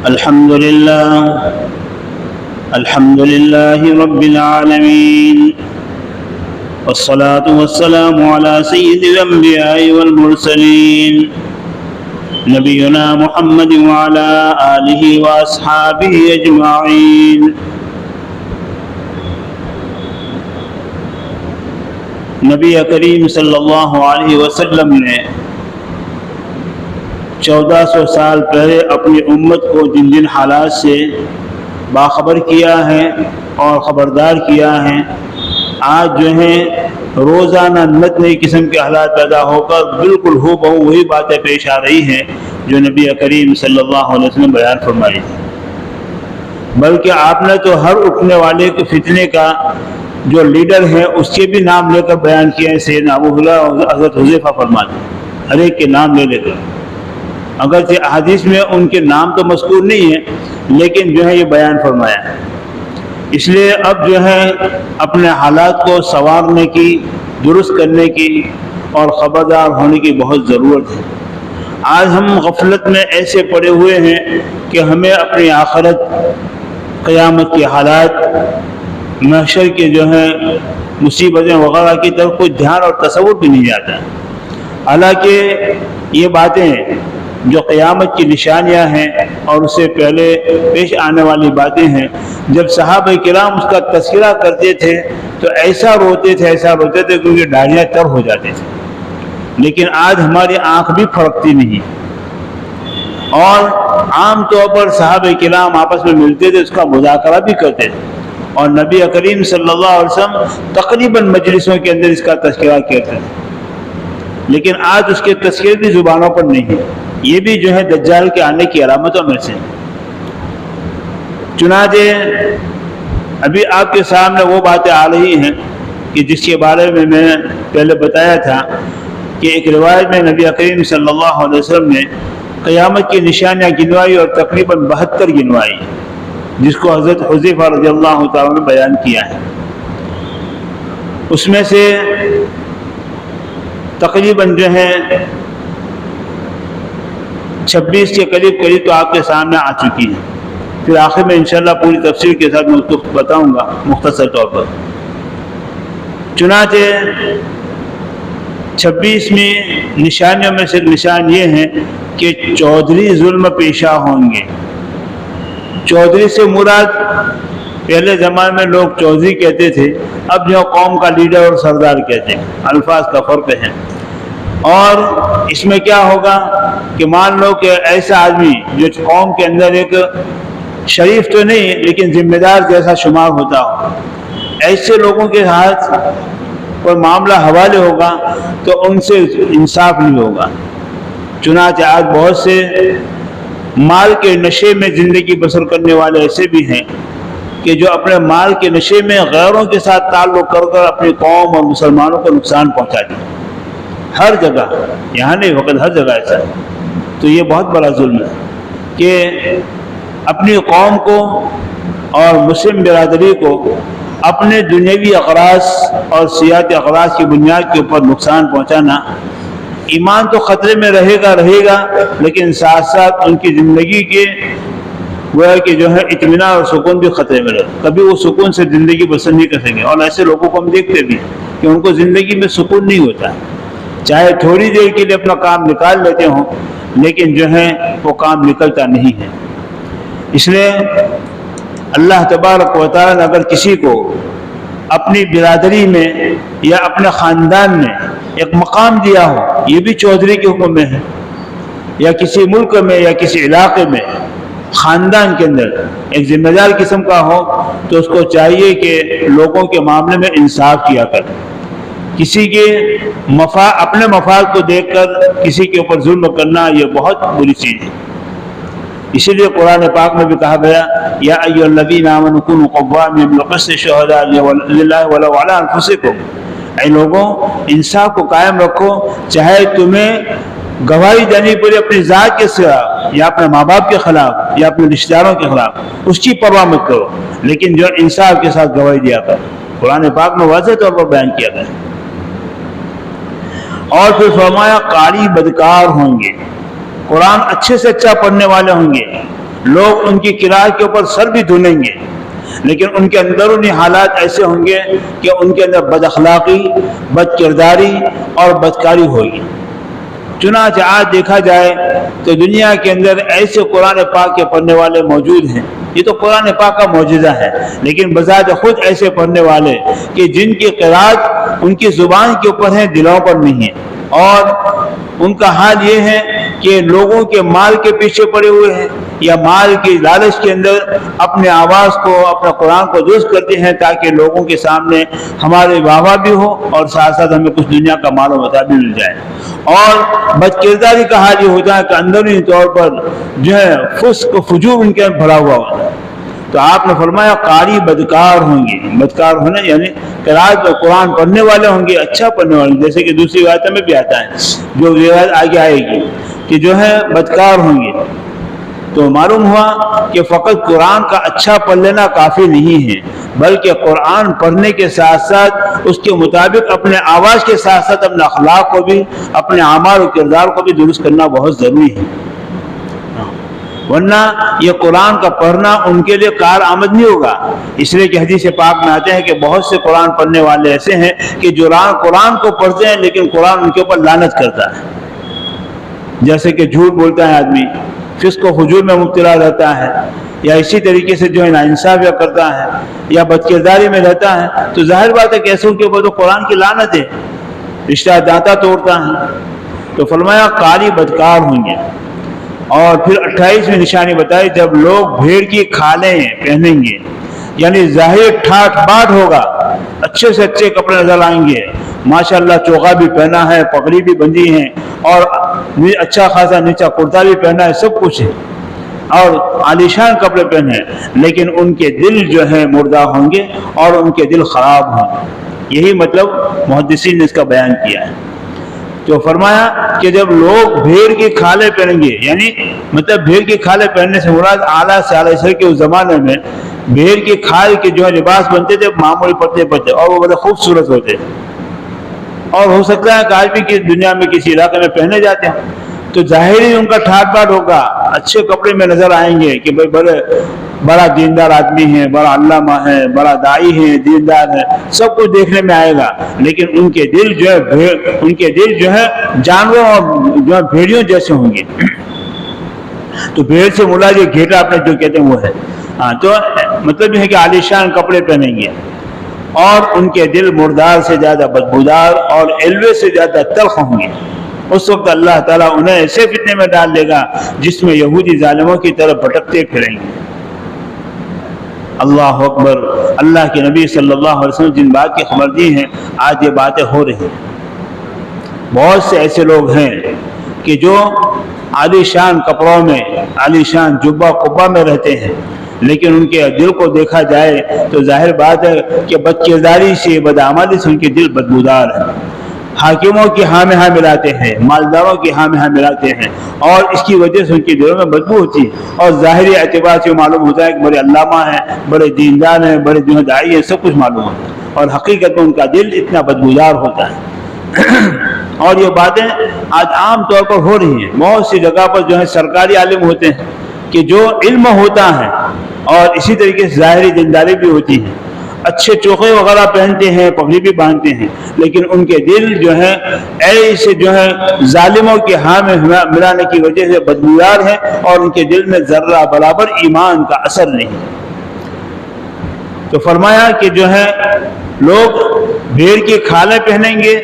الحمد لله رب العالمين، والصلاة والسلام على سيد الأنبياء والمرسلين نبينا محمد وعلى آله وأصحابه أجمعين۔ نبی کریم صلی اللہ علیہ وسلم نے 1400 سال پہلے اپنی امت کو جن جن حالات سے باخبر کیا ہے اور خبردار کیا ہے، آج جو ہے روزانہ نت نئی قسم کے حالات پیدا ہو کر بالکل ہو بہو وہی باتیں پیش آ رہی ہیں جو نبی کریم صلی اللہ علیہ وسلم بیان فرمائی ہے۔ بلکہ آپ نے تو ہر اٹھنے والے کے فتنے کا جو لیڈر ہے اس کے بھی نام لے کر بیان کیا ہے۔ سیدنا ابو ہریرہ اور حضرت حذیفہ فرماتے ہیں، ہر ایک کے نام لے لے کر، اگرچہ احادیث میں ان کے نام تو مذکور نہیں ہے لیکن جو ہے یہ بیان فرمایا ہے۔ اس لیے اب جو ہے اپنے حالات کو سنوارنے کی، درست کرنے کی اور خبردار ہونے کی بہت ضرورت ہے۔ آج ہم غفلت میں ایسے پڑے ہوئے ہیں کہ ہمیں اپنی آخرت، قیامت کے حالات، محشر کے جو ہیں مصیبتیں وغیرہ کی طرف کوئی دھیان اور تصور بھی نہیں جاتا۔ حالانکہ یہ باتیں جو قیامت کی نشانیاں ہیں اور اس سے پہلے پیش آنے والی باتیں ہیں، جب صحابہ کرام اس کا تذکرہ کرتے تھے تو ایسا روتے تھے کیونکہ ڈاڑیاں تر ہو جاتے تھے۔ لیکن آج ہماری آنکھ بھی پھڑکتی نہیں، اور عام طور پر صحابہ کرام آپس میں ملتے تھے، اس کا مذاکرہ بھی کرتے تھے، اور نبی کریم صلی اللہ علیہ وسلم تقریباً مجلسوں کے اندر اس کا تذکرہ کرتے تھے۔ لیکن آج اس کے تذکرے بھی زبانوں پر نہیں ہے۔ یہ بھی جو ہے دجال کے آنے کی علامتوں میں سے۔ چنانچہ ابھی آپ کے سامنے وہ باتیں آ رہی ہیں کہ جس کے بارے میں نے پہلے بتایا تھا کہ ایک روایت میں نبی کریم صلی اللہ علیہ وسلم نے قیامت کی نشانیاں گنوائی اور تقریباً 72 گنوائی، جس کو حضرت حذیفہ رضی اللہ تعالیٰ نے بیان کیا ہے۔ اس میں سے تقریباً جو ہے 26 کے قریب تو آپ کے سامنے آ چکی ہیں۔ پھر آخر میں انشاءاللہ پوری تفصیل کے ساتھ میں اس کو بتاؤں گا مختصر طور پر۔ چنانچہ 26ویں نشانیوں میں سے نشان یہ ہے کہ چودھری ظلم پیشہ ہوں گے۔ چودھری سے مراد پہلے زمانے میں لوگ چودھری کہتے تھے، اب جو قوم کا لیڈر اور سردار کہتے ہیں، الفاظ کا فرق ہے۔ اور اس میں کیا ہوگا کہ مان لو کہ ایسا آدمی جو قوم کے اندر ایک شریف تو نہیں لیکن ذمہ دار جیسا شمار ہوتا ہو، ایسے لوگوں کے ہاتھ کوئی معاملہ حوالے ہوگا تو ان سے انصاف نہیں ہوگا۔ چنانچہ آج بہت سے مال کے نشے میں زندگی بسر کرنے والے ایسے بھی ہیں کہ جو اپنے مال کے نشے میں غیروں کے ساتھ تعلق کر اپنی قوم اور مسلمانوں کو نقصان پہنچا دیں۔ ہر جگہ، یہاں نہیں وقت ہر جگہ ایسا ہے۔ تو یہ بہت بڑا ظلم ہے کہ اپنی قوم کو اور مسلم برادری کو اپنے دنیاوی اغراض اور سیاسی اغراض کی بنیاد کے اوپر نقصان پہنچانا۔ ایمان تو خطرے میں رہے گا لیکن ساتھ ساتھ ان کی زندگی کے گویا کہ جو ہے اطمینان اور سکون بھی خطرے میں رہے، کبھی وہ سکون سے زندگی بسر نہیں کر سکیں۔ اور ایسے لوگوں کو ہم دیکھتے بھی کہ ان کو زندگی میں سکون نہیں ہوتا ہے، چاہے تھوڑی دیر کے لیے اپنا کام نکال لیتے ہوں لیکن جو ہے وہ کام نکلتا نہیں ہے۔ اس لیے اللہ تبارک و تعالیٰ نے اگر کسی کو اپنی برادری میں یا اپنے خاندان میں ایک مقام دیا ہو، یہ بھی چودھری کے حکم میں ہے، یا کسی ملک میں یا کسی علاقے میں خاندان کے اندر ایک ذمہ دار قسم کا ہو، تو اس کو چاہیے کہ لوگوں کے معاملے میں انصاف کیا کرے۔ کسی کے اپنے مفاد کو دیکھ کر کسی کے اوپر ظلم کرنا یہ بہت بری چیز ہے۔ اسی لیے قرآن پاک میں بھی کہا گیا، یا ایھا الذین آمنوا کونوا قوامین بالقسط شہداء للہ ولو علی انفسکم، اے لوگوں انصاف کو قائم رکھو، چاہے تمہیں گواہی دینی پڑے اپنی ذات کے سوا یا اپنے ماں باپ کے خلاف یا اپنے رشتہ داروں کے خلاف، اس کی پرواہ مت کرو، لیکن جو انصاف کے ساتھ گواہی دیا کرو۔ قرآن پاک میں واضح طور پر بیان کیا گیا۔ اور پھر فرمایا قاری بدکار ہوں گے، قرآن اچھے سے اچھا پڑھنے والے ہوں گے لوگ ان کی قرأت کے اوپر سر بھی دھنیں گے، لیکن ان کے اندرونی حالات ایسے ہوں گے کہ ان کے اندر بد اخلاقی، بد کرداری اور بدکاری ہوگی۔ چنانچہ آج دیکھا جائے تو دنیا کے اندر ایسے قرآن پاک کے پڑھنے والے موجود ہیں، یہ تو قرآن پاک کا معجزہ ہے، لیکن بذات خود ایسے پڑھنے والے کہ جن کی قرأت ان کی زبان کے اوپر ہے، دلوں پر نہیں ہے، اور ان کا حال یہ ہے کہ لوگوں کے مال کے پیچھے پڑے ہوئے ہیں یا مال کی لالچ کے اندر اپنے آواز کو، اپنا قرآن کو درست کرتے ہیں تاکہ لوگوں کے سامنے ہمارے واہ واہ بھی ہو اور ساتھ ساتھ ہمیں کچھ دنیا کا مال و متاع بھی مل جائے۔ اور بد کرداری کا حال یہ ہوتا ہے کہ اندرونی طور پر جو ہے فسق و فجور ان کے اندر بھرا ہوا ہوتا ہے۔ تو آپ نے فرمایا قاری بدکار ہوں گے، بدکار ہونا یعنی قرأت اور قرآن پڑھنے والے ہوں گے، اچھا پڑھنے والے، جیسے کہ دوسری روایت میں بھی آتا ہے، جو روایت آگے آئے گی کہ جو ہے بدکار ہوں گے۔ تو معلوم ہوا کہ فقط قرآن کا اچھا پڑھ لینا کافی نہیں ہے، بلکہ قرآن پڑھنے کے ساتھ ساتھ اس کے مطابق اپنے آواز کے ساتھ ساتھ اپنے اخلاق کو بھی، اپنے اعمال و کردار کو بھی درست کرنا بہت ضروری ہے، ورنہ یہ قرآن کا پڑھنا ان کے لیے کارآمد نہیں ہوگا۔ اس لیے کہ حدیث پاک میں آتے ہیں کہ بہت سے قرآن پڑھنے والے ایسے ہیں کہ جو قرآن کو پڑھتے ہیں لیکن قرآن ان کے اوپر لعنت کرتا ہے، جیسے کہ جھوٹ بولتا ہے آدمی، فسق و فجور میں مبتلا رہتا ہے، یا اسی طریقے سے جو ہے ناانصافیاں کرتا ہے یا بد کرداری میں رہتا ہے، تو ظاہر بات ہے کہ ایسوں کے اوپر تو قرآن کی لعنت ہے، رشتہ داتا توڑتا ہے۔ تو فرمایا قاری بدکار ہوں گے۔ اور پھر 28ویں نشانی بتائی، جب لوگ بھیڑ کی کھالیں پہنیں گے، یعنی ظاہر ٹھاٹ باٹ ہوگا، اچھے سے اچھے کپڑے نظر آئیں گے، ماشاءاللہ چوغا بھی پہنا ہے، پگڑی بھی بندھی ہے، اور اچھا خاصا نیچا کرتا بھی پہنا ہے، سب کچھ ہے، اور عالیشان کپڑے پہنے، لیکن ان کے دل جو ہے مردہ ہوں گے اور ان کے دل خراب ہوں گے۔ یہی مطلب محدثین نے اس کا بیان کیا ہے۔ تو فرمایا کہ جب لوگ بھیڑ کی کھالیں پہنیں گے، یعنی مطلب بھیڑ کی کھالیں پہننے سے مراد اعلیٰ سے اعلیٰ، اس کے اس زمانے میں بھیڑ کی کھال کے جو ہے لباس بنتے تھے معمولی پتلے اور وہ بڑے خوبصورت ہوتے تھے، اور ہو سکتا ہے کہ آج بھی کسی دنیا میں کسی علاقے میں پہنے جاتے ہیں، تو ظاہری ان کا ٹھاٹ باٹ ہوگا، اچھے کپڑے میں نظر آئیں گے کہ بھائی بڑا دیندار آدمی ہے، بڑا علامہ ہے، بڑا داعی ہے، دیندار ہے، سب کچھ دیکھنے میں آئے گا، لیکن ان کے دل جو ہے جانوروں اور جو ہے بھیڑیوں جیسے ہوں گے۔ تو بھیڑ سے مراد یہ گھیٹا آپ نے جو کہتے ہیں وہ ہے، تو مطلب یہ ہے کہ عالیشان کپڑے پہنیں گے، اور ان کے دل مردار سے زیادہ بدبودار اور الوے سے زیادہ تلخ ہوں گے۔ اس وقت اللہ تعالیٰ انہیں ایسے فتنے میں ڈال دے گا جس میں یہودی ظالموں کی طرف بھٹکتے پھریں گے۔ اللہ اکبر۔ اللہ کے نبی صلی اللہ علیہ وسلم جن بات کی خبر دی ہیں، آج یہ باتیں ہو رہی ہیں۔ بہت سے ایسے لوگ ہیں کہ جو عالی شان کپڑوں میں، عالی شان جبہ قبہ میں رہتے ہیں، لیکن ان کے دل کو دیکھا جائے تو ظاہر بات ہے کہ بد کرداری سے، بدعملی سے ان کے دل بدبودار ہیں، حاکموں کی ہاں میں ہاں ملاتے ہیں، مالداروں کی ہاں میں ہاں ملاتے ہیں، اور اس کی وجہ سے ان کے دلوں میں بدبو ہوتی ہے، اور ظاہری اعتبار سے معلوم ہوتا ہے کہ بڑے علامہ ہیں، بڑے دیندار ہیں، بڑے داعی ہیں، سب کچھ معلوم ہوتا ہے، اور حقیقت میں ان کا دل اتنا بدبودار ہوتا ہے۔ اور یہ باتیں آج عام طور پر ہو رہی ہیں، بہت سی جگہ پر جو ہے سرکاری عالم ہوتے ہیں کہ جو علم ہوتا ہے اور اسی طریقے سے ظاہری دینداری بھی ہوتی ہے، اچھے چوکے وغیرہ پہنتے ہیں، پگڑی بھی باندھتے ہیں، لیکن ان کے دل جو ہے ایسے جو ہے ظالموں کے ہاں میں ملانے کی وجہ سے بدبودار ہیں، اور ان کے دل میں ذرہ برابر ایمان کا اثر نہیں۔ تو فرمایا کہ جو ہے لوگ بھیڑ کی کھالیں پہنیں گے،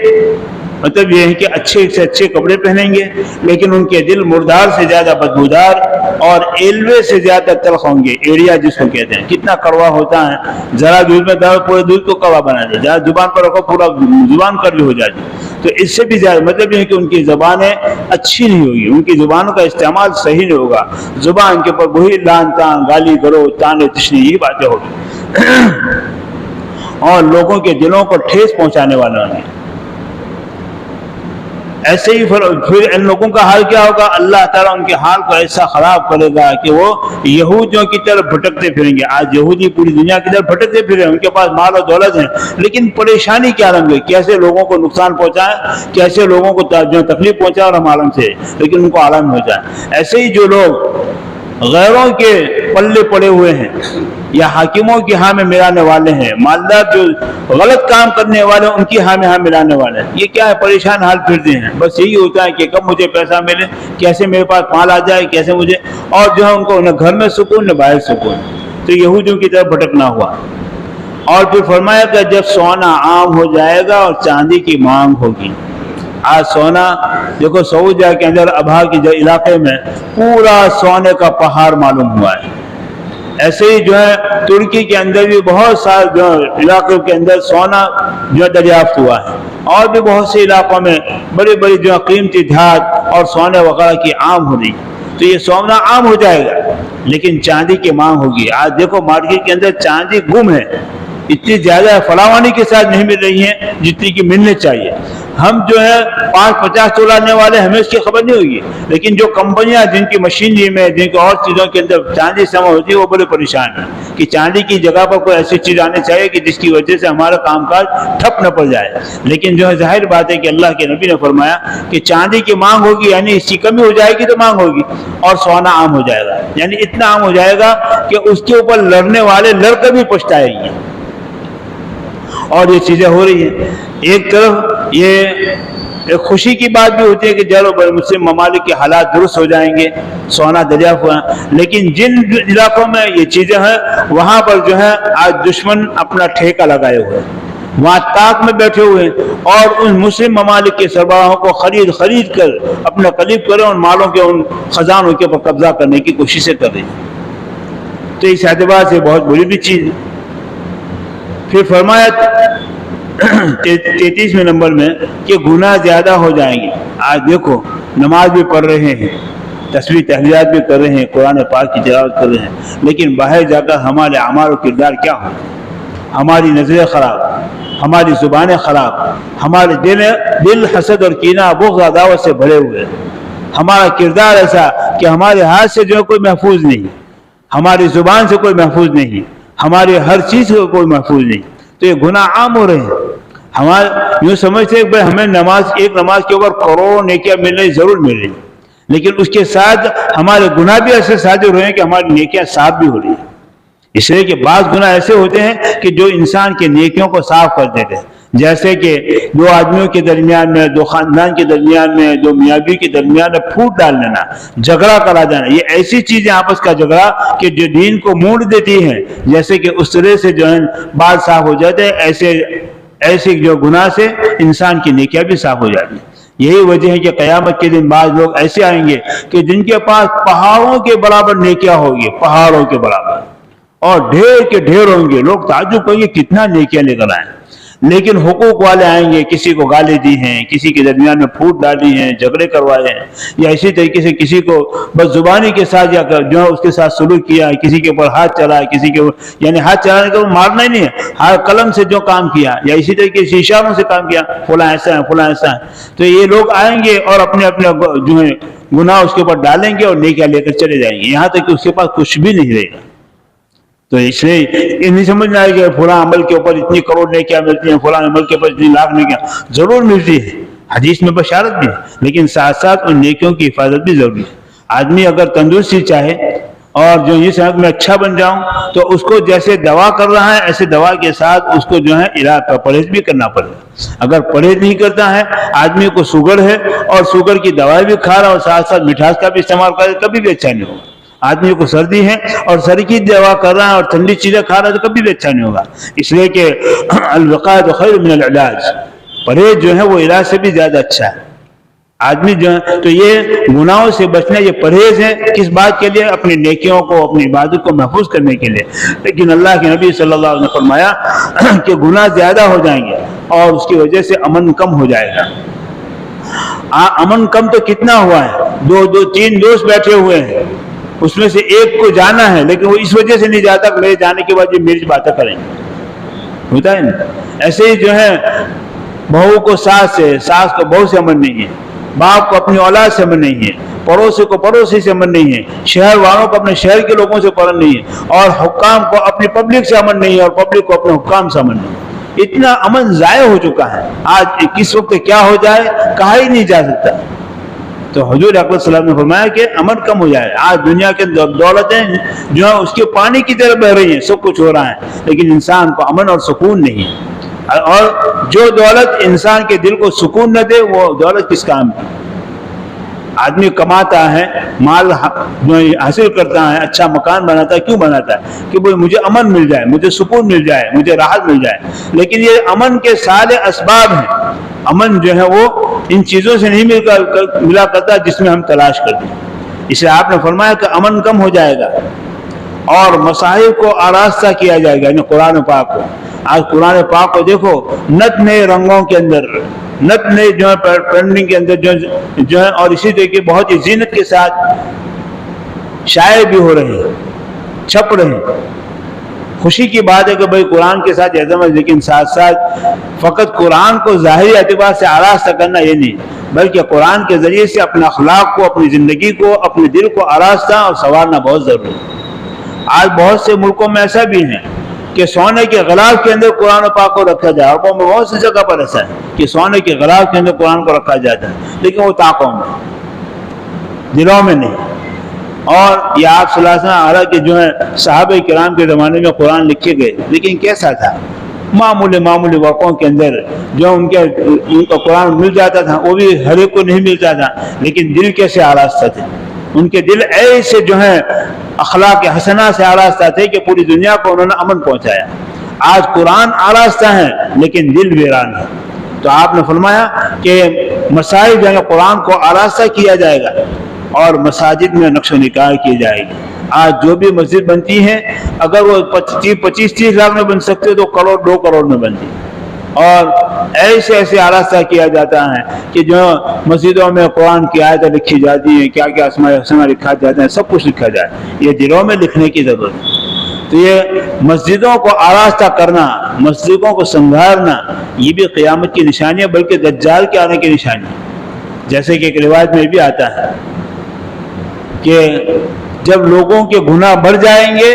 مطلب یہ ہے کہ اچھے سے اچھے کپڑے پہنیں گے، لیکن ان کے دل مردار سے زیادہ بدبودار اور ایلوے سے زیادہ تلخ ہوں گے۔ ایڑیا جس کو کہتے ہیں، کتنا کڑوا ہوتا ہے، ذرا دودھ میں ڈالو پورے دودھ کو کڑوا بنا دے، ذرا زبان پر رکھو پورا زبان کڑوی ہو جاتی۔ تو اس سے بھی زیادہ مطلب یہ ہے کہ ان کی زبانیں اچھی نہیں ہوگی، ان کی زبانوں کا استعمال صحیح نہیں ہوگا، زبان کے اوپر وہی لان تان، گالی گلوچ، تانے تشنی، یہ باتیں ہوگی، اور لوگوں کے دلوں کو ٹھیس پہنچانے والوں نے۔ ایسے ہی پھر ان لوگوں کا حال کیا ہوگا؟ اللہ تعالیٰ ان کے حال کو ایسا خراب کرے گا کہ وہ یہودیوں کی طرف بھٹکتے پھریں گے۔ آج یہودی پوری دنیا کی طرف بھٹکتے پھریں، ان کے پاس مال و دولت ہے، لیکن پریشانی کیا رنگ ہے، کیسے لوگوں کو نقصان پہنچائے، کیسے لوگوں کو تکلیف پہنچائے اور ہم عالم سے، لیکن ان کو عالم ہو جائے۔ ایسے ہی جو لوگ غیروں کے پلے پڑے ہوئے ہیں یا حاکموں کی ہاں میں ملانے والے ہیں، مالدار جو غلط کام کرنے والے ان کی ہاں میں ہاں ملانے والے ہیں، یہ کیا ہے؟ پریشان حال پھرتے ہیں، بس یہی ہوتا ہے کہ کب مجھے پیسہ ملے، کیسے میرے پاس مال آ جائے، کیسے مجھے، اور جو ہے ان کو نہ گھر میں سکون نہ باہر سکون، تو یہودیوں کی طرف بھٹکنا ہوا۔ اور پھر فرمایا کہ جب سونا عام ہو جائے گا اور چاندی کی مانگ ہوگی۔ آج سونا دیکھو سعودیہ کے اندر ابہا کے علاقے میں پورا سونے کا پہاڑ معلوم ہوا ہے، ایسے ہی جو ہے ترکی کے اندر بھی بہت سارے جو علاقوں کے اندر سونا جو دریافت ہوا ہے، اور بھی بہت سے علاقوں میں بڑی بڑی جو قیمتی دھات اور سونے وغیرہ کی عام ہو رہی، تو یہ سونا عام ہو جائے گا لیکن چاندی کی مانگ ہوگی۔ آج دیکھو مارکیٹ کے اندر چاندی گم ہے، اتنی زیادہ فراوانی کے ساتھ نہیں مل رہی ہیں جتنی کہ ملنے چاہیے۔ ہم جو ہے 5-50 تولانے والے ہمیں اس کی خبر نہیں ہوگی، لیکن جو کمپنیاں جن کی مشینری میں جن کی اور چیزوں کے اندر چاندی سما ہوتی ہے وہ بڑے پریشان ہیں کہ چاندی کی جگہ پر کوئی ایسی چیز آنی چاہیے کہ جس کی وجہ سے ہمارا کام کاج ٹھپ نہ پڑ جائے۔ لیکن جو ہے ظاہر بات ہے کہ اللہ کے نبی نے فرمایا کہ چاندی کی مانگ ہوگی، یعنی اس کی کمی ہو جائے گی تو مانگ ہوگی، اور سونا عام ہو جائے گا، یعنی اتنا عام ہو جائے گا کہ اس کے اوپر لڑنے والے لڑ کر بھی پچھتائیں گے۔ اور یہ چیزیں ہو رہی ہیں۔ ایک طرف یہ ایک خوشی کی بات بھی ہوتی ہے کہ چلو مسلم ممالک کے حالات درست ہو جائیں گے، سونا دریافت ہوا، لیکن جن علاقوں میں یہ چیزیں ہیں وہاں پر جو ہے آج دشمن اپنا ٹھیکہ لگائے ہوئے ہیں، وہاں طاق میں بیٹھے ہوئے ہیں اور ان مسلم ممالک کے سربراہوں کو خرید کر اپنا قریب کریں، ان مالوں کے ان خزانوں کے اوپر قبضہ کرنے کی کوششیں کر رہے ہیں۔ تو اس اعتبار سے بہت بری بھی چیز ہے۔ پھر فرمایا 33ویں نمبر میں کہ گناہ زیادہ ہو جائیں گے۔ آج دیکھو نماز بھی پڑھ رہے ہیں، تسبیح تحلیات بھی کر رہے ہیں، قرآن پاک کی تلاوت کر رہے ہیں، لیکن باہر جا کر ہمارے اعمال و کردار کیا ہوتے ہیں؟ ہماری نظریں خراب، ہماری زبانیں خراب، ہمارے دل حسد اور کینہ بغض عداوت سے بھرے ہوئے، ہمارا کردار ایسا کہ ہمارے ہاتھ سے جو کوئی محفوظ نہیں، ہماری زبان سے کوئی محفوظ نہیں، ہماری ہر چیز کو کوئی محفوظ نہیں، تو یہ گناہ عام ہو رہے ہیں۔ ہمارے یوں سمجھتے ہیں کہ ہمیں ایک نماز کے اوپر کروڑوں نیکیاں مل رہی، ضرور مل رہی، لیکن اس کے ساتھ ہمارے گناہ بھی ایسے صادر ہوئے ہیں کہ ہماری نیکیاں صاف بھی ہو رہی ہیں۔ اس لیے کہ بعض گناہ ایسے ہوتے ہیں کہ جو انسان کے نیکیوں کو صاف کر دیتے ہیں، جیسے کہ دو آدمیوں کے درمیان میں، دو خاندان کے درمیان میں، دو میاں بیوی کے درمیان میں پھوٹ ڈال لینا، جھگڑا کرا دینا، یہ ایسی چیزیں آپس کا جھگڑا کہ جو دین کو موڑ دیتی ہیں، جیسے کہ اس طرح سے جو ہے بال صاف ہو جاتے ہیں، ایسے جو گناہ سے انسان کی نیکیاں بھی صاف ہو جاتی ہیں۔ یہی وجہ ہے کہ قیامت کے دن بعض لوگ ایسے آئیں گے کہ جن کے پاس پہاڑوں کے برابر نیکیاں ہوگی، پہاڑوں کے برابر، اور ڈھیر کے ڈھیر ہوں گے، لوگ تعجب کریں گے کتنا نیکیاں لے کر آئیں، لیکن حقوق والے آئیں گے، کسی کو گالی دی ہیں، کسی کے درمیان میں پھوٹ ڈالی ہیں، جھگڑے کروائے ہیں، یا اسی طریقے سے کسی کو بس زبانی کے ساتھ یا جو ہے اس کے ساتھ سلوک کیا ہے، کسی کے اوپر ہاتھ چلائے، کسی کے یعنی ہاتھ چلانے کا مارنا ہی نہیں ہے، ہر قلم سے جو کام کیا، یا اسی طریقے سے اشاروں سے کام کیا، فلاں ایسا ہے، فلاں ایسا ہے، تو یہ لوگ آئیں گے اور اپنے جو ہے گناہ اس کے اوپر ڈالیں گے اور نیکیاں لے کر چلے جائیں گے، یہاں تک کہ اس کے پاس کچھ بھی نہیں رہے گا۔ تو اس لیے یہ نہیں سمجھنا ہے کہ فلاں عمل کے اوپر اتنی کروڑ نیکیاں ملتی ہیں، فلاں عمل کے اوپر اتنی لاکھ نیکیاں، ضرور ملتی ہے، حدیث میں بشارت بھی ہے، لیکن ساتھ ساتھ ان نیکیوں کی حفاظت بھی ضروری ہے۔ آدمی اگر تندرستی چاہے اور جو یہ سمجھ میں اچھا بن جاؤں، تو اس کو جیسے دوا کر رہا ہے ایسے دوا کے ساتھ اس کو جو ہے علاج کا پرہیز بھی کرنا پڑے گا۔ اگر پرہیز نہیں کرتا ہے، آدمی کو شوگر ہے اور شوگر کی دوائی بھی کھا رہا اور ساتھ ساتھ مٹھاس کا بھی استعمال کرے، کبھی بھی اچھا نہیں ہوگا۔ آدمی کو سردی ہے اور سر کی دوا کر رہا ہے اور ٹھنڈی چیزیں کھا رہا ہے تو کبھی بھی اچھا نہیں ہوگا۔ اس لیے کہ الوقایۃ خیر من العلاج، پرہیز جو ہے وہ علاج سے بھی زیادہ اچھا ہے۔ آدمی جو ہے تو یہ گناہوں سے بچنا، یہ پرہیز ہے کس بات کے لیے؟ اپنی نیکیوں کو، اپنی عبادت کو محفوظ کرنے کے لیے۔ لیکن اللہ کے نبی صلی اللہ علیہ وسلم نے فرمایا کہ گناہ زیادہ ہو جائیں گے اور اس کی وجہ سے امن کم ہو جائے گا۔ امن کم تو کتنا ہوا ہے، تین دوست بیٹھے ہوئے ہیں، اس میں سے ایک کو جانا ہے لیکن وہ اس وجہ سے نہیں جاتا کہ میرے جانے کے بعد یہ میری باتیں کریں گے، ہوتا ہے نا؟ ایسے ہی جو ہے بہو کو ساس سے، ساس کو بہو سے امن نہیں ہے، باپ کو اپنی اولاد سے امن نہیں ہے، پڑوسی کو پڑوسی سے امن نہیں ہے، شہر والوں کو اپنے شہر کے لوگوں سے امن نہیں ہے، اور حکام کو اپنی پبلک سے امن نہیں ہے، اور پبلک کو اپنے حکام سے امن نہیں ہے۔ اتنا امن ضائع ہو چکا ہے، آج کس وقت کیا ہو جائے کہا ہی نہیں جا سکتا۔ تو حضور اکرم صلی اللہ علیہ وسلم نے فرمایا کہ امن کم ہو جائے. آج دنیا کے دولتیں جو ہے اس کے پانی کی طرح بہ رہی ہیں, سب کچھ ہو رہا ہے, لیکن انسان کو امن اور سکون نہیں ہے. اور جو دولت انسان کے دل کو سکون نہ دے وہ دولت کس کام کی؟ آدمی کماتا ہے, مال حاصل کرتا ہے, اچھا مکان بناتا ہے, کیوں بناتا ہے؟ کہ بھئی مجھے امن مل جائے, مجھے سکون مل جائے, مجھے راحت مل جائے. لیکن یہ امن کے سارے اسباب ہیں. امن جو ہے وہ ان چیزوں سے نہیں ملا کرتا جس میں ہم تلاش کرتے ہیں. اسے آپ نے فرمایا کہ امن کم ہو جائے گا اور مصائب کو آراستہ کیا جائے گا. یعنی قرآن پاک کو, آج قرآن پاک کو دیکھو, نت نئے رنگوں کے اندر, نت نئے جو ہے پرنٹنگ کے اندر جو ہے, اور اسی طرح کی بہت ہی زینت کے ساتھ شائع بھی ہو رہے ہیں, چھپ رہے ہیں. خوشی کی بات ہے کہ بھئی قرآن کے ساتھ عظمت, لیکن ساتھ ساتھ فقط قرآن کو ظاہری اعتبار سے آراستہ کرنا یہ نہیں, بلکہ قرآن کے ذریعے سے اپنے اخلاق کو, اپنی زندگی کو, اپنے دل کو آراستہ اور سنوارنا بہت ضروری ہے. آج بہت سے ملکوں میں ایسا بھی ہے کہ سونے کے غلاف کے اندر قرآن پاک کو رکھا جائے. عربوں میں بہت سی جگہ پر ایسا ہے کہ سونے کے غلاف کے اندر قرآن کو رکھا جاتا ہے, لیکن وہ طاقوں میں, دلوں میں نہیں. اور یہ آپ صلی اللہ علیہ وسلم, حالانکہ جو ہے صحابہ کرام کے زمانے میں قرآن لکھے گئے, لیکن کیسا تھا؟ معمولی واقعوں کے اندر جو ان کا قرآن مل جاتا تھا, وہ بھی ہر ایک کو نہیں ملتا تھا, لیکن دل کیسے آراستہ تھے. ان کے دل ایسے جو ہے اخلاق حسنہ سے آراستہ تھے کہ پوری دنیا کو انہوں نے امن پہنچایا. آج قرآن آراستہ ہے لیکن دل ویران ہے. تو آپ نے فرمایا کہ مساجد جو ہے قرآن کو آراستہ کیا جائے گا اور مساجد میں نقش و نگار کی جائے گی. آج جو بھی مسجد بنتی ہیں, اگر وہ 25-30 لاکھ میں بن سکتے تو کروڑ 2 کروڑ میں بنتی, اور ایسے آراستہ کیا جاتا ہے کہ جو مسجدوں میں قرآن کی آیتیں لکھی جاتی ہیں, کیا کیا اسماء حسنہ لکھا جاتا ہے, سب کچھ لکھا جائے. یہ دلوں میں لکھنے کی ضرورت ہے. تو یہ مسجدوں کو آراستہ کرنا, مسجدوں کو سنگھارنا, یہ بھی قیامت کی نشانی ہے, بلکہ دجال کے آنے کی نشانی ہے. جیسے کہ ایک روایت میں بھی آتا ہے کہ جب لوگوں کے گناہ بڑھ جائیں گے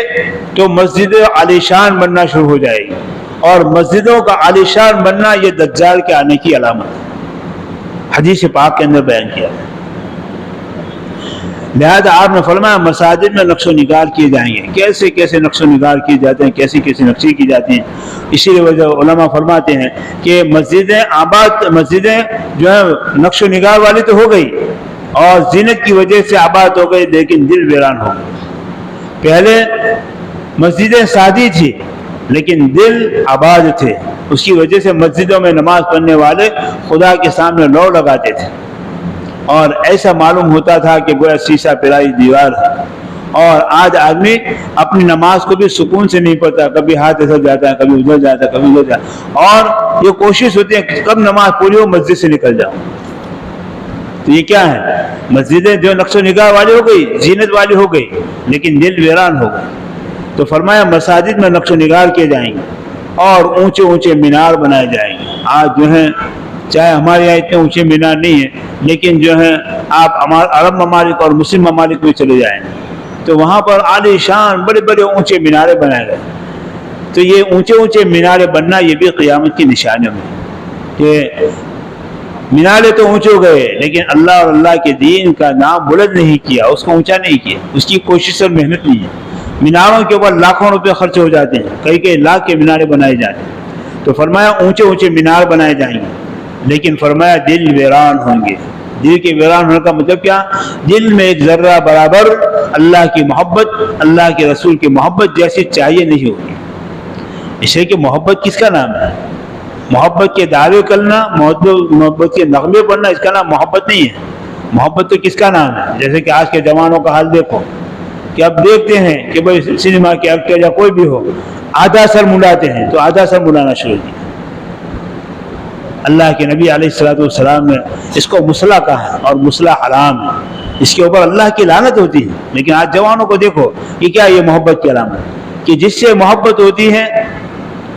تو مسجد عالیشان بننا شروع ہو جائے گی, اور مسجدوں کا عالیشان بننا یہ دجال کے آنے کی علامت ہے. حدیث پاک کے اندر بیان کیا ہے. لہذا آپ نے فرمایا مساجد میں نقش و نگار کیے جائیں گے. کیسے نقش و نگار کیے جاتے ہیں, کیسی نقشے کی جاتی ہیں. اسی لیے وجہ علماء فرماتے ہیں کہ مسجدیں جو ہے نقش و نگار والی تو ہو گئی اور زینت کی وجہ سے آباد ہو گئی, لیکن دل ویران ہو گئے. پہلے مسجدیں سادی تھی لیکن دل آباد تھے, اس کی وجہ سے مسجدوں میں نماز پڑھنے والے خدا کے سامنے لو لگاتے تھے, اور ایسا معلوم ہوتا تھا کہ گویا شیشہ پرائی دیوار ہے. اور آج آدمی اپنی نماز کو بھی سکون سے نہیں پڑھتا, کبھی ہاتھ ایسا جاتا ہے, کبھی ادھر جاتا ہے, کبھی ادھر جاتا ہے, اور یہ کوشش ہوتی ہے کہ کب نماز پوری ہو مسجد سے نکل جاؤ. تو یہ کیا ہے؟ مسجدیں جو نقش و نگار والی ہو گئی, زینت والی ہو گئی, لیکن دل ویران ہو گئے. تو فرمایا مساجد میں نقش و نگار کیے جائیں گے اور اونچے مینار بنائے جائیں گے. آج جو ہے چاہے ہمارے یہاں اتنے اونچے مینار نہیں ہیں, لیکن جو ہے آپ عرب ممالک اور مسلم ممالک میں چلے جائیں تو وہاں پر عالی شان بڑے اونچے مینارے بنائے گئے. تو یہ اونچے مینارے بننا یہ بھی قیامت کی نشانیوں میں کہ مینارے تو اونچے ہو گئے لیکن اللہ اور اللہ کے دین کا نام بلند نہیں کیا, اس کو اونچا نہیں کیا, اس کی کوشش اور محنت نہیں ہے. میناروں کے اوپر لاکھوں روپے خرچ ہو جاتے ہیں, کئی لاکھ کے مینارے بنائے جاتے ہیں. تو فرمایا اونچے مینار بنائے جائیں گے, لیکن فرمایا دل ویران ہوں گے. دل کے ویران ہونے کا مطلب کیا؟ دل میں ایک ذرہ برابر اللہ کی محبت, اللہ کے رسول کی محبت جیسی چاہیے نہیں ہوگی. اس لیے کہ محبت کس کا نام ہے؟ محبت کے دعوے کرنا, محبت کے نغمے پڑھنا, اس کا نام محبت نہیں ہے. محبت تو کس کا نام ہے؟ جیسے کہ آج کے جوانوں کا حال دیکھو کہ اب دیکھتے ہیں کہ بھائی سنیما کے ایکٹر یا کوئی بھی ہو آدھا سر ملاتے ہیں, تو آدھا سر ملانا شروع کیا. اللہ کے نبی علیہ الصلوۃ والسلام نے اس کو مصلح کہا اور مصلح حرام ہے, اس کے اوپر اللہ کی لعنت ہوتی ہے. لیکن آج جوانوں کو دیکھو کہ کیا یہ محبت کی علامت کہ جس سے محبت ہوتی ہے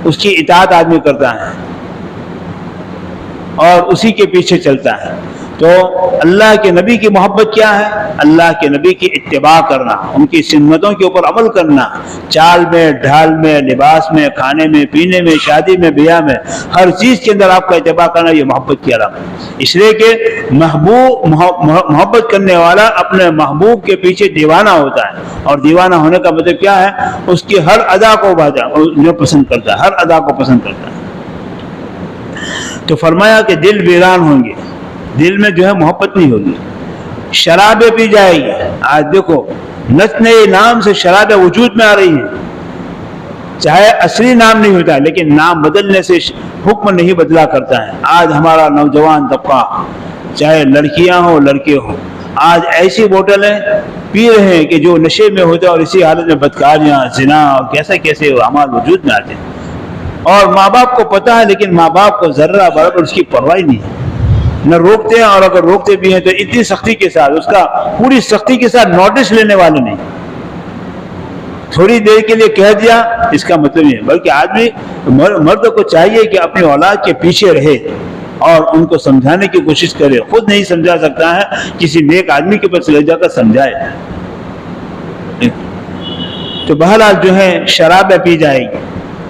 اس کی اطاعت آدمی کرتا ہے اور اسی کے پیچھے چلتا ہے. تو تو اللہ کے نبی کی محبت کیا ہے؟ اللہ کے نبی کی اتباع کرنا، ان کی سنتوں کے اوپر عمل کرنا، چال میں، ڈھال میں، لباس میں، کھانے میں، پینے میں، شادی میں، بیاہ میں، ہر چیز کے اندر آپ کا اتباع کرنا، یہ محبت کی علامت۔ اس لیے کہ محبت کرنے والا اپنے محبوب کے پیچھے دیوانہ ہوتا ہے، اور دیوانہ ہونے کا مطلب کیا ہے؟ اس کی ہر ادا کو جو پسند کرتا ہے، ہر ادا کو پسند کرتا ہے۔ تو فرمایا کہ دل ویران ہوں گے، دل میں جو ہے محبت نہیں ہوگی، شرابیں پی جائے گی۔ آج دیکھو نچنے نام سے شرابیں وجود میں آ رہی ہیں، چاہے اصلی نام نہیں ہوتا لیکن نام بدلنے سے حکم نہیں بدلا کرتا ہے۔ آج ہمارا نوجوان طبقہ، چاہے لڑکیاں ہوں لڑکے ہوں، آج ایسی بوتلیں پی رہے ہیں کہ جو نشے میں ہوتے ہیں، اور اسی حالت میں بدکاریاں، زنا اور کیسے اعمال وجود میں آتے ہیں، اور ماں باپ کو پتہ ہے لیکن ماں باپ کو ذرہ برابر اس کی پرواہ نہیں ہے، نہ روکتے ہیں، اور اگر روکتے بھی ہیں تو اتنی سختی کے ساتھ، اس کا پوری سختی کے ساتھ نوٹس لینے والے نہیں۔ تھوڑی دیر کے لیے کہہ دیا اس کا مطلب نہیں ہے، بلکہ آدمی مرد کو چاہیے کہ اپنی اولاد کے پیچھے رہے اور ان کو سمجھانے کی کوشش کرے۔ خود نہیں سمجھا سکتا ہے، کسی نیک آدمی کے پاس لے جا کر سمجھائے۔ تو بہرحال جو ہے شرابیں پی جائے گی،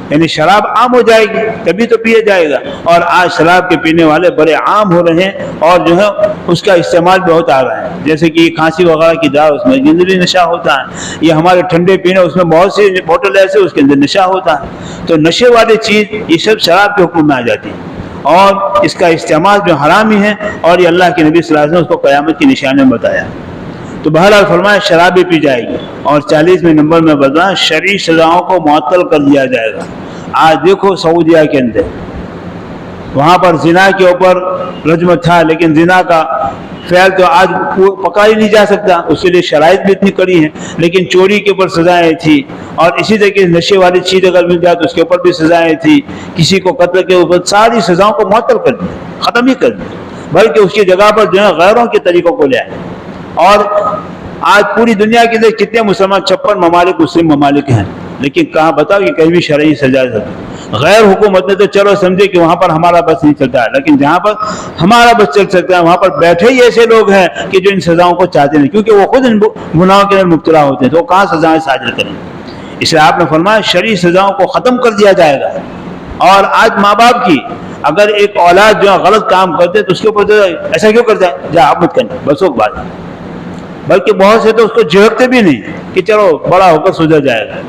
یعنی شراب عام ہو جائے گی تبھی تو پیے جائے گا، اور آج شراب کے پینے والے بڑے عام ہو رہے ہیں، اور جو ہے اس کا استعمال بہت آ رہا ہے، جیسے کہ کھانسی وغیرہ کی دوا اس میں جنرلی نشہ ہوتا ہے، یہ ہمارے ٹھنڈے پینے اس میں بہت سی بوتل ایسے اس کے اندر نشہ ہوتا ہے۔ تو نشے والی چیز یہ سب شراب کے حکم میں آ جاتی ہے، اور اس کا استعمال جو حرام ہی ہے، اور یہ اللہ کے نبی صلی اللہ علیہ وسلم نے اس کو قیامت کی نشانی میں بتایا۔ تو بہرحال فرمایا شراب بھی پی جائے گی، اور 40ویں نمبر میں بتایا شرعی سزاؤں کو معطل کر دیا جائے گا۔ آج دیکھو سعودیہ کے اندر، وہاں پر زنا کے اوپر رجم تھا، لیکن زنا کا فعل تو آج پکڑا ہی نہیں جا سکتا، اس کے لیے شرائط بھی اتنی کڑی ہیں، لیکن چوری کے اوپر سزائیں تھیں، اور اسی طریقے نشے والی چیز اگر مل جائے تو اس کے اوپر بھی سزائیں تھیں، کسی کو قتل کے اوپر، ساری سزاؤں کو معطل کر دیا، ختم ہی کر دیا، بلکہ اس کی جگہ پر جو ہے غیروں کے طریقوں کو لے آئے۔ اور آج پوری دنیا کے اندر کتنے مسلمان 56 ممالک مسلم ممالک ہیں، لیکن کہاں بتاؤ کہ کہیں بھی شرعی سزا غیر حکومت نے تو چلو سمجھے کہ وہاں پر ہمارا بس نہیں چلتا ہے، لیکن جہاں پر ہمارا بس چل سکتا ہے وہاں پر بیٹھے ہی ایسے لوگ ہیں کہ جو ان سزاؤں کو چاہتے نہیں، کیونکہ وہ خود ان گناہوں کے اندر مبتلا ہوتے ہیں، تو وہ کہاں سزائیں صادر کریں۔ اس لیے آپ نے فرمایا شرعی سزاؤں کو ختم کر دیا جائے گا۔ اور آج ماں باپ کی اگر ایک اولاد جو غلط کام کرتے تو اس کے اوپر ایسا کیوں کرتا ہے، جا آپ مت کرنا، بس وہ بات، بلکہ بہت سے تو اس کو جھڑکتے بھی نہیں کہ چلو بڑا ہو کر سدھر جائے گا۔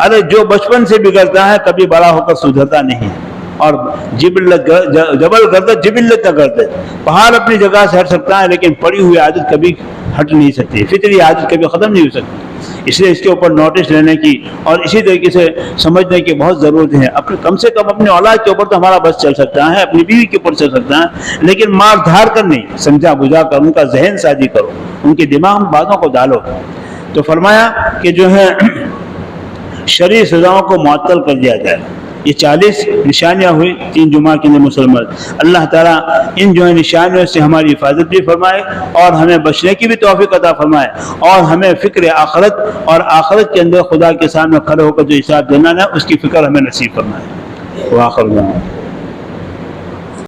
ارے جو بچپن سے بگڑتا ہے کبھی بڑا ہو کر سدھرتا نہیں ہے، اور جبل گردت جبلت نہ گردت، پہاڑ اپنی جگہ سے ہٹ سکتا ہے لیکن پڑی ہوئی عادت کبھی ہٹ نہیں سکتی، فطری عادت کبھی ختم نہیں ہو سکتی۔ اس لیے اس کے اوپر نوٹس لینے کی اور اسی طریقے سے سمجھنے کی بہت ضرورت ہے۔ اپنے کم سے کم اپنے اولاد کے اوپر تو ہمارا بس چل سکتا ہے، اپنی بیوی کے اوپر چل سکتا ہے، لیکن مار دھار کر نہیں، سمجھا بجھا کر ان کا ذہن سازی کرو، ان کے دماغ میں باتوں کو ڈالو۔ تو فرمایا کہ جو ہے شرعی سزاؤں کو معطل کر دیا جائے۔ یہ 40 نشانیاں ہوئی 3 جمعہ کے اندر مسلمان۔ اللہ تعالیٰ ان جو ہے نشانیوں سے ہماری حفاظت بھی فرمائے اور ہمیں بچنے کی بھی توفیق عطا فرمائے، اور ہمیں فکر آخرت اور آخرت کے اندر خدا کے سامنے کھڑے ہو کر جو حساب دینا ہے اس کی فکر ہمیں نصیب فرمائے۔ وآخر دعوانا